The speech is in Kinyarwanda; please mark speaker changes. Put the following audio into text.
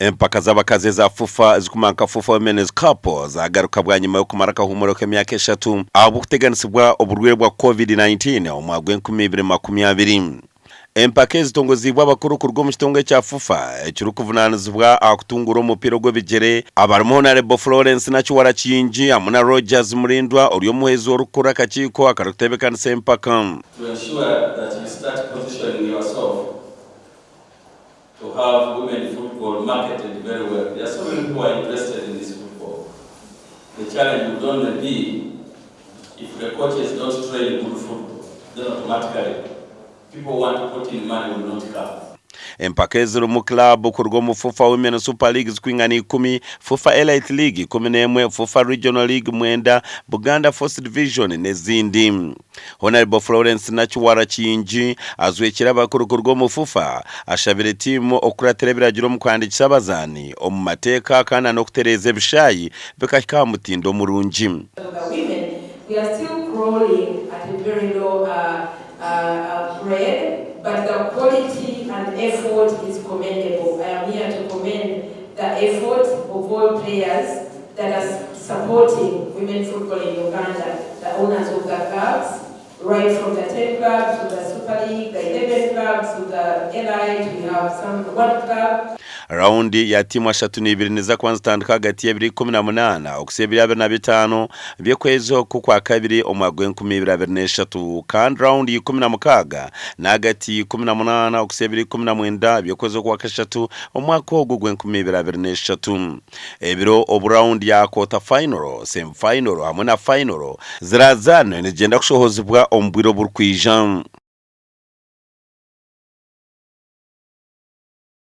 Speaker 1: Empaka z'abakazi za FUFA zikumanka FUFA Women's Cup zagaruka bwanyima yo kumara kahumuro k'emyaka 3 aho kuteganisibwa oburwire bwa COVID-19 omwaka w'2020. Empaka zitongozibwa abakuru ku rwo mu kitongo cya FUFA ekiri kuvunanizibwa akutungura umupira gw'ebigere abarimo Honorable Florence Nakiwara Kingi amuna Rogers Murindwa uriyo muhezi w'orukura akakiko akarutebekanisa empaka.
Speaker 2: To ensure that you start positioning yourself to have women football marketed very well. There are so many people who are interested in this football. The challenge would only be if the coaches don't train good football, then automatically people want to put in money will not come.
Speaker 1: Empaka ziri mu club ku rwo mu FUFA Women Super League zikwingana 10, FUFA Elite League 11, FUFA Regional League 9, Buganda First Division n'ezindi. Honorable Florence Nakiwara Kingi azwekira abakuru ku rwo mu FUFA ashabire timu okuratera biragiro mu kwandikisa abazani omu mateka kana no kutereza ebishayi bekaka mutindo murungi.
Speaker 3: We are still crawling at a very low grade, but the quality and effort is commendable. I am here to commend the effort of all players that are supporting women football in Uganda, the owners of the clubs, right from the 10 clubs to the Super League, the 11 clubs to the Elite, we have one club.
Speaker 1: Raundi ya timu 32 niza kwanza tandika hagati ya 2018 okusebya 2025 byekwezo ku kwa kabiri omwaka w'2023 kandi raundi 16 na hagati 18 okusebya 19 byekwezo ku wa kashatu omwaka w'2023 ebiro obu raundi ya quarter final, semi final hamwe na final zirazana nigenda kushohozebwa ombwiro burkwija.